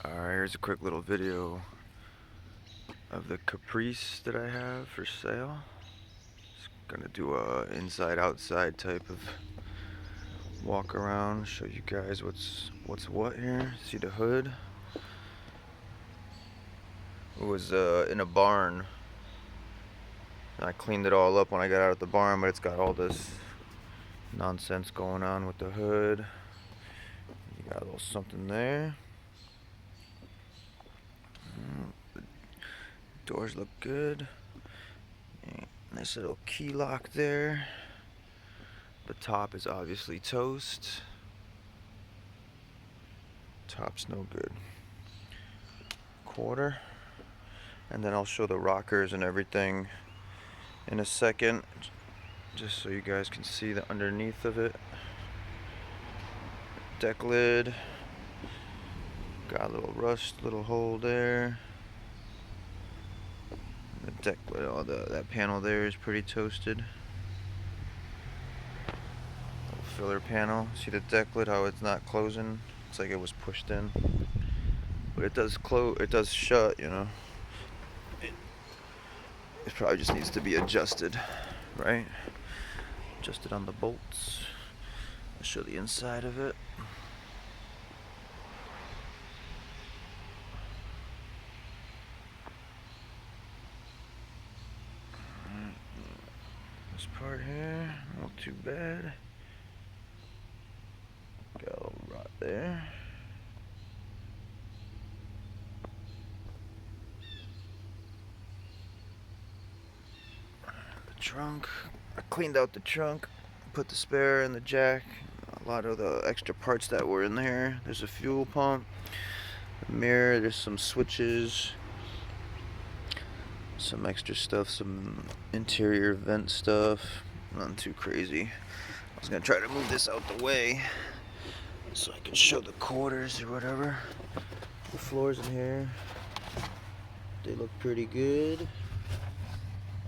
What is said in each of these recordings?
Alright, here's a quick little video of the Caprice that I have for sale. Just gonna do a inside-outside type of walk around, show you guys what's what here. See the hood? It was in a barn. I cleaned it all up when I got out of the barn, but it's got all this nonsense going on with the hood. You got a little something there. The doors look good. Nice little key lock there. The top is obviously toast. Top's no good. Quarter. And then I'll show the rockers and everything in a second, just so you guys can see the underneath of it. Deck lid. Got a little rust, little hole there. The deck lid, that panel there is pretty toasted. Little filler panel. See the deck lid, how it's not closing? It's like it was pushed in. But it does close, it does shut, you know. It probably just needs to be adjusted, right? Adjusted on the bolts. I'll show the inside of it. This part here, not too bad. Got a little rot there. The trunk, I cleaned out the trunk, put the spare in the jack, a lot of the extra parts that were in there. There's a fuel pump, a mirror, there's some switches, some extra stuff, some interior vent stuff, nothing too crazy. I was gonna try to move this out the way so I can show the quarters or whatever. The floors in here, they look pretty good.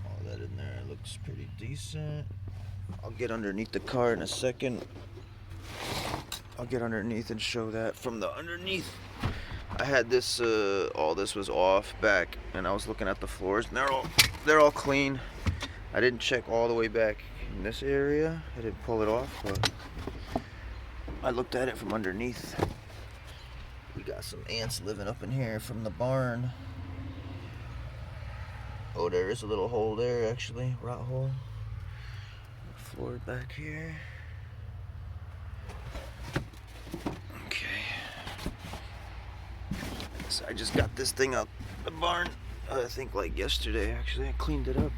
All that in there looks pretty decent. I'll get underneath the car in a second. I'll get underneath and show that from the underneath. I had this, all this was off back, and I was looking at the floors, and they're all clean. I didn't check all the way back in this area. I didn't pull it off, but I looked at it from underneath. We got some ants living up in here from the barn. Oh, there is a little hole there, actually, rot hole. Floor back here. So I just got this thing out the barn, I think like yesterday actually. I cleaned it up.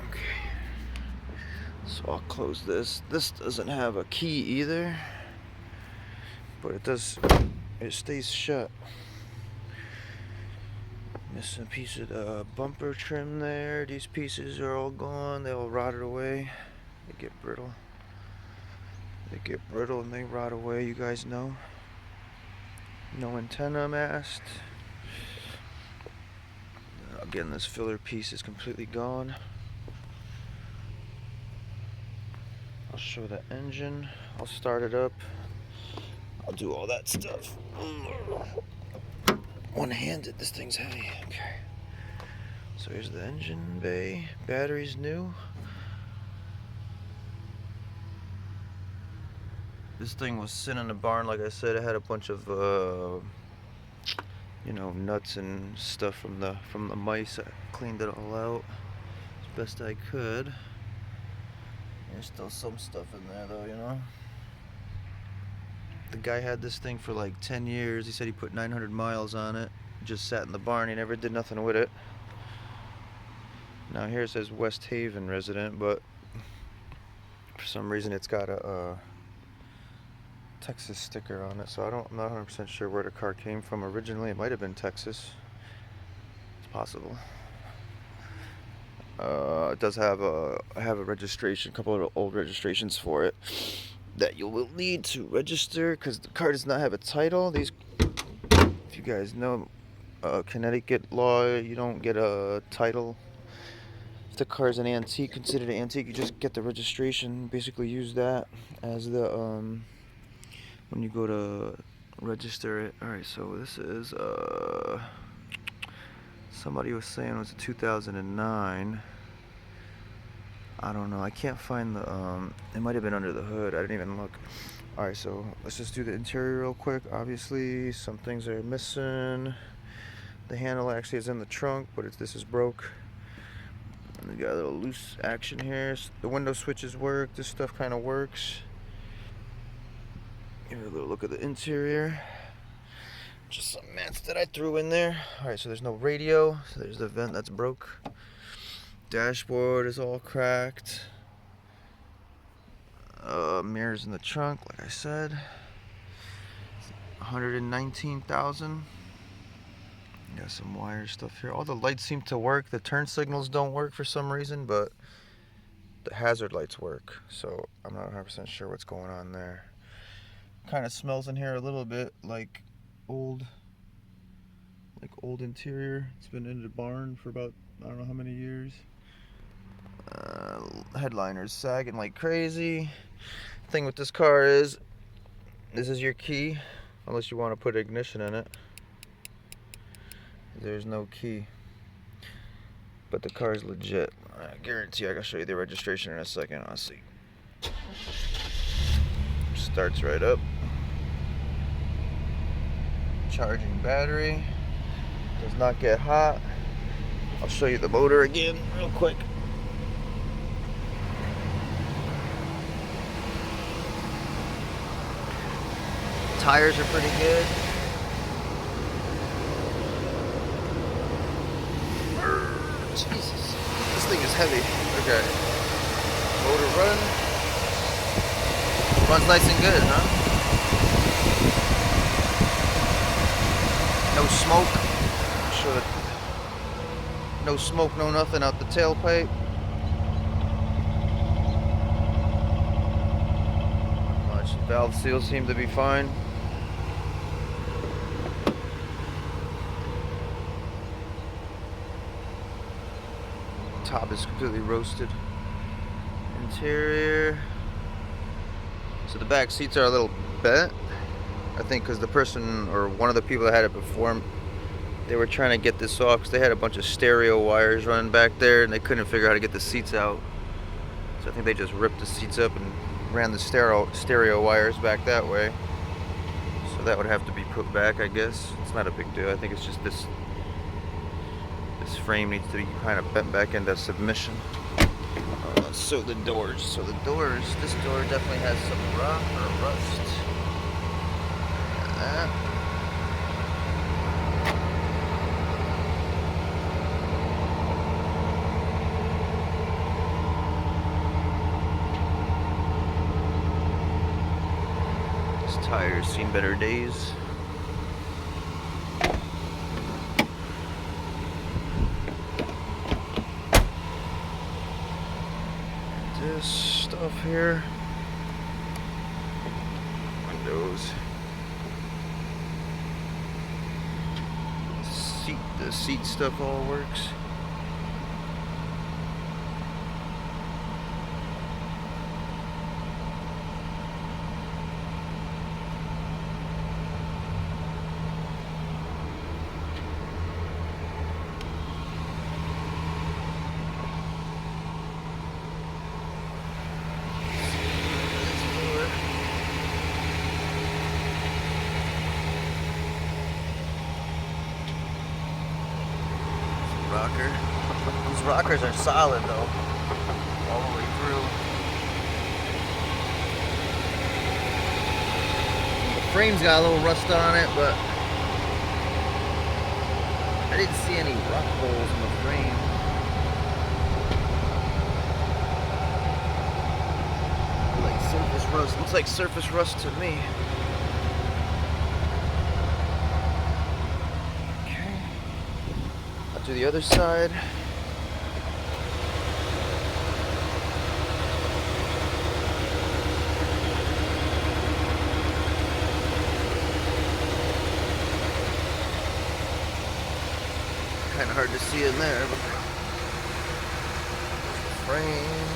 Okay. So I'll close this. This doesn't have a key either, but it stays shut. Missing a piece of the bumper trim there. These pieces are all gone. They all rotted away. They get brittle. They get brittle and they rot away, you guys know. No antenna mast. Again, this filler piece is completely gone. I'll show the engine. I'll start it up. I'll do all that stuff. One-handed, this thing's heavy. Okay. So here's the engine bay. Battery's new. This thing was sitting in the barn, like I said. It had a bunch of, you know, nuts and stuff from the mice. I cleaned it all out as best I could. There's still some stuff in there, though, you know. The guy had this thing for like 10 years. He said he put 900 miles on it. Just sat in the barn. He never did nothing with it. Now here it says West Haven resident, but for some reason it's got a Texas sticker on it, so I'm not 100% sure where the car came from originally. It might have been Texas. It's possible. It does have I have a registration, a couple of old registrations for it that you will need to register because the car does not have a title. These, if you guys know, Connecticut law, you don't get a title. If the car is an antique, considered an antique, you just get the registration. Basically use that as the when you go to register it. Alright, so this is somebody was saying it was a 2009. I don't know, I can't find the it might have been under the hood. I didn't even look. Alright, so let's just do the interior real quick. Obviously some things are missing. The handle actually is in the trunk, but this is broke. And we got a little loose action here. The window switches work. This stuff kind of works. Give you a little look at the interior. Just some mats that I threw in there. Alright, so there's no radio. So there's the vent that's broke. Dashboard is all cracked. Mirrors in the trunk, like I said. 119,000. Got some wire stuff here. All the lights seem to work. The turn signals don't work for some reason, but the hazard lights work. So I'm not 100% sure what's going on there. Kind of smells in here a little bit like old interior. It's been in the barn for about I don't know how many years. Headliner's sagging like crazy. Thing with this car is this is your key, unless you want to put ignition in it. There's no key, but the car is legit. I guarantee I can show you the registration in a second. I'll see. Starts right up. Charging battery. Does not get hot. I'll show you the motor again real quick. Tires are pretty good. Jesus, this thing is heavy. Okay. Motor runs nice and good, huh? No smoke. No smoke, no nothing out the tailpipe. Valve seals seem to be fine. Top is completely roasted. Interior. So the back seats are a little bent. I think because the person or one of the people that had it before, they were trying to get this off because they had a bunch of stereo wires running back there and they couldn't figure out how to get the seats out. So I think they just ripped the seats up and ran the stereo wires back that way. So that would have to be put back, I guess. It's not a big deal. I think it's just this frame needs to be kind of bent back into submission. So the doors. This door definitely has some rust. This tire's seen better days. This stuff here, windows, the seat stuff all works. Rocker. These rockers are solid though, all the way through. The frame's got a little rust on it, but I didn't see any rock holes in the frame. Like surface rust. Looks like surface rust to me. To the other side. Kind of hard to see in there, but frame.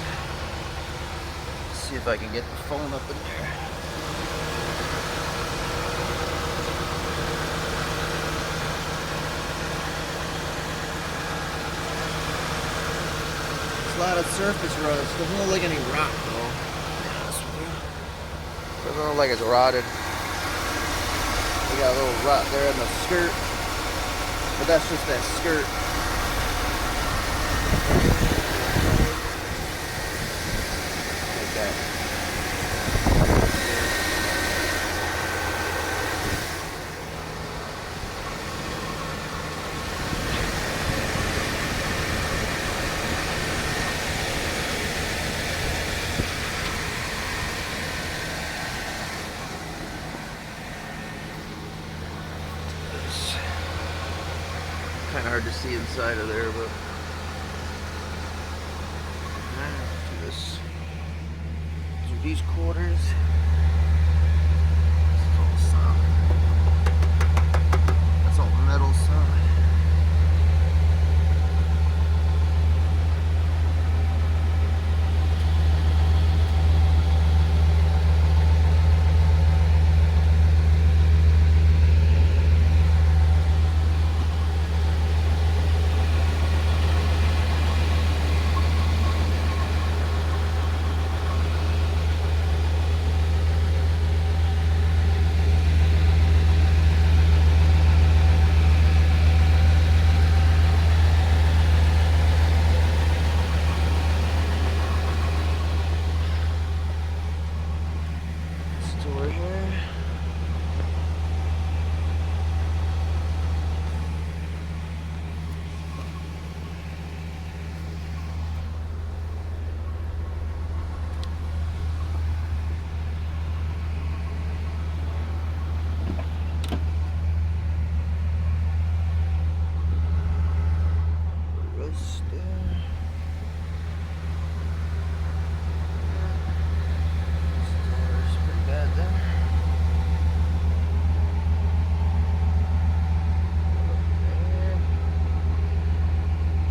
Let's see if I can get the phone up in there. a lot of surface rust. Doesn't look like any rot though. Doesn't look like it's rotted. We got a little rot there in the skirt, but that's just that skirt. Like that. Kind of hard to see inside of there, but this. These are these quarters. This is all solid. That's all metal solid. Store here. Rust there. Store's pretty bad there.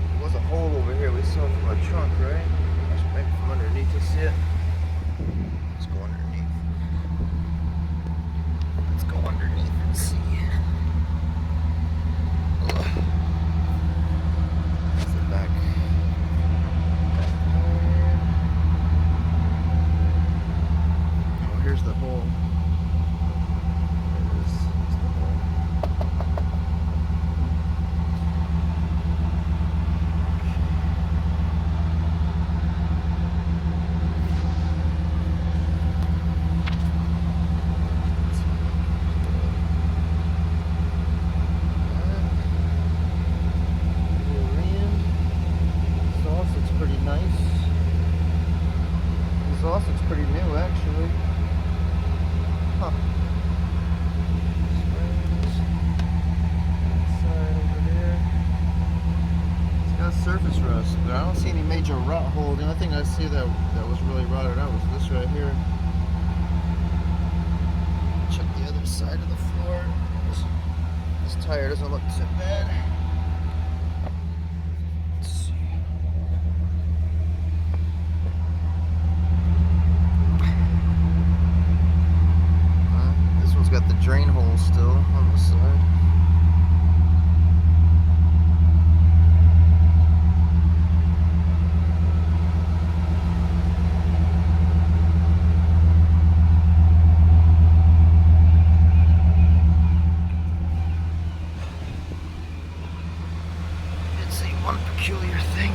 There was a hole over here we saw from our trunk, right? Maybe from underneath to see it. Let's go underneath. Let's go underneath and see. Ugh. That's the back. Oh, here's the hole. There it is. That's the hole. Pretty nice. This exhaust looks pretty new, actually. Huh. Springs. Side over there. It's got surface rust, but I don't see any major rot hole. The only thing I see that was really rotted out was this right here. Check the other side of the floor. This tire doesn't look too bad. Got the drain hole still on the side. Did see one peculiar thing.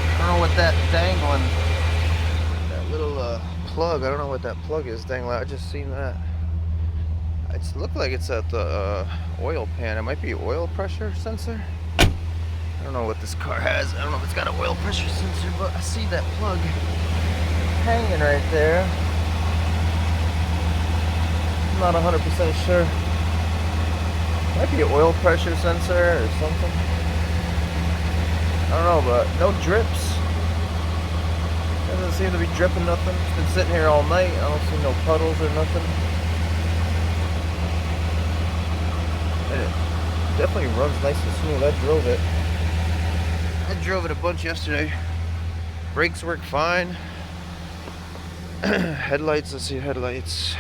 I don't know what that dangling little plug, I don't know what that plug is dangling. I just seen that. It looked like it's at the oil pan. It might be oil pressure sensor. I don't know what this car has. I don't know if it's got an oil pressure sensor, but I see that plug hanging right there. I'm not 100% sure. Might be an oil pressure sensor or something. I don't know, but no drips. Doesn't seem to be dripping nothing. It's been sitting here all night. I don't see no puddles or nothing. And it definitely runs nice and smooth. I drove it a bunch yesterday. Brakes work fine. Headlights, let's see, headlights.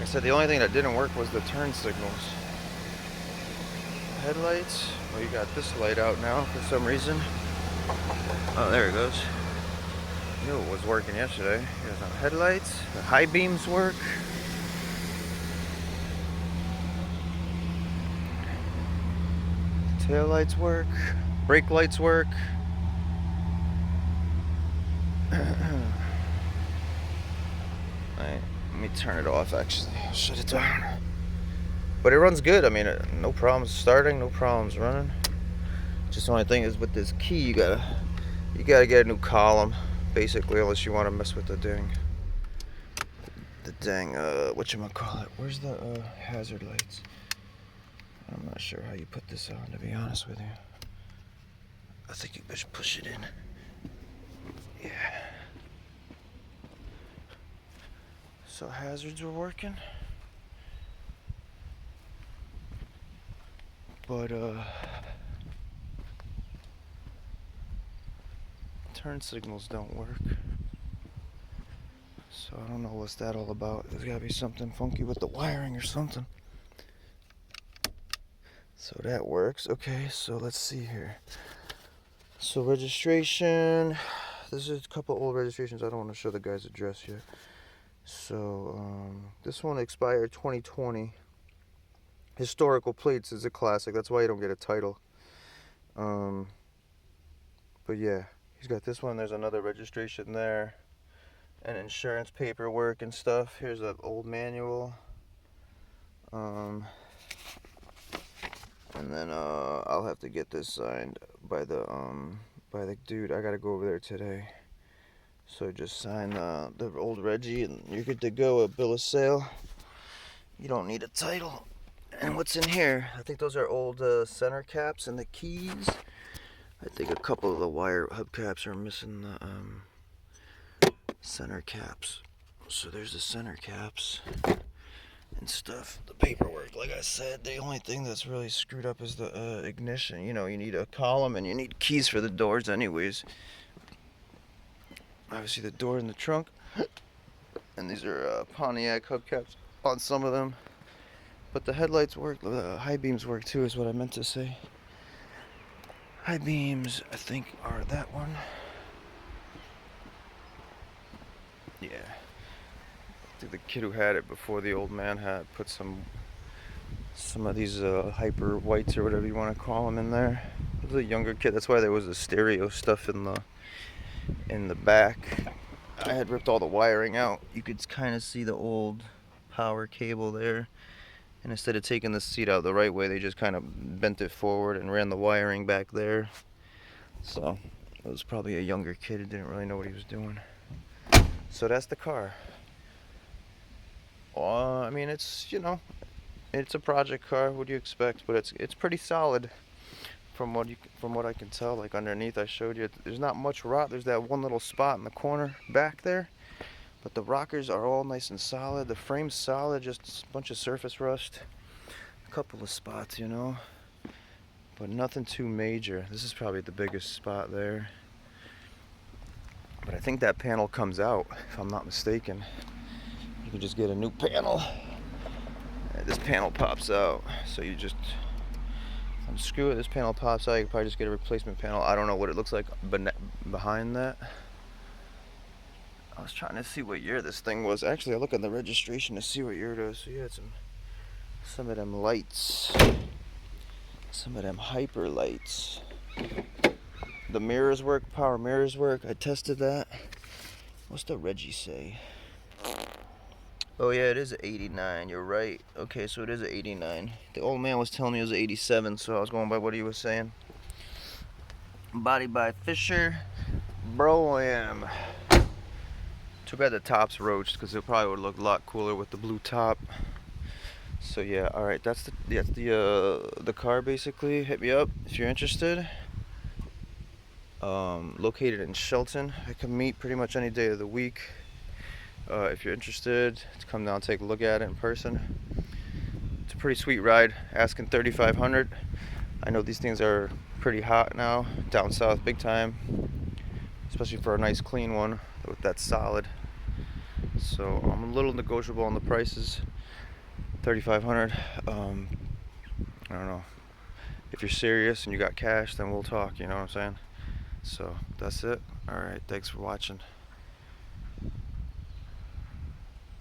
I said the only thing that didn't work was the turn signals. Headlights. Well, you got this light out now for some reason. Oh, there it goes. I knew it was working yesterday. Here's on headlights. The high beams work. Tail lights work. Brake lights work. Alright, let me turn it off actually. I'll shut it down. But it runs good. I mean, no problems starting, no problems running. Just the only thing is with this key, you gotta get a new column, basically, unless you want to mess with the dang whatchamacallit. Where's the hazard lights? I'm not sure how you put this on, to be honest with you. I think you should push it in. Yeah. So hazards were working. But turn signals don't work. So I don't know what's that all about. There's gotta be something funky with the wiring or something. So that works. Okay, so let's see here. So registration. This is a couple old registrations. I don't want to show the guy's address yet. So this one expired 2020. Historical plates is a classic. That's why you don't get a title. But yeah, he's got this one. There's another registration there, and insurance paperwork and stuff. Here's an old manual. And then I'll have to get this signed by the dude. I gotta go over there today. So just sign the old Reggie, and you're good to go. A bill of sale. You don't need a title. And what's in here? I think those are old center caps and the keys. I think a couple of the wire hubcaps are missing the center caps. So there's the center caps and stuff. The paperwork, like I said, the only thing that's really screwed up is the ignition. You know, you need a column and you need keys for the doors anyways. Obviously the door in the trunk. And these are Pontiac hubcaps on some of them. But the headlights work, the high beams work too, is what I meant to say. High beams, I think, are that one. Yeah. I think the kid who had it before the old man had put some of these hyper whites or whatever you want to call them in there. It was a younger kid. That's why there was the stereo stuff in the back. I had ripped all the wiring out. You could kind of see the old power cable there. And instead of taking the seat out the right way, they just kind of bent it forward and ran the wiring back there. So it was probably a younger kid who didn't really know what he was doing. So that's the car. I mean, it's, you know, it's a project car. What do you expect? But it's pretty solid from what I can tell. Like underneath, I showed you, there's not much rot. There's that one little spot in the corner back there. But the rockers are all nice and solid. The frame's solid, just a bunch of surface rust. A couple of spots, you know. But nothing too major. This is probably the biggest spot there. But I think that panel comes out, if I'm not mistaken. You can just get a new panel. And this panel pops out. So you just unscrew it, this panel pops out. You can probably just get a replacement panel. I don't know what it looks like behind that. I was trying to see what year this thing was. Actually, I look at the registration to see what year it is. So you had some of them lights, some of them hyper lights. The mirrors work, power mirrors work. I tested that. What's the Reggie say? Oh yeah, it is an 89. You're right. Okay, so it is an 89. The old man was telling me it was an 87, so I was going by what he was saying. Body by Fisher, brougham. Too bad the top's roached, because it probably would look a lot cooler with the blue top. So yeah, all right, that's the car basically. Hit me up if you're interested. Located in Shelton. I can meet pretty much any day of the week. If you're interested, to come down and take a look at it in person. It's a pretty sweet ride. Asking $3,500. I know these things are pretty hot now down south, big time, especially for a nice clean one that's solid. So I'm a little negotiable on the prices. $3,500. I don't know. If you're serious and you got cash, then we'll talk, you know what I'm saying? So that's it. Alright, thanks for watching.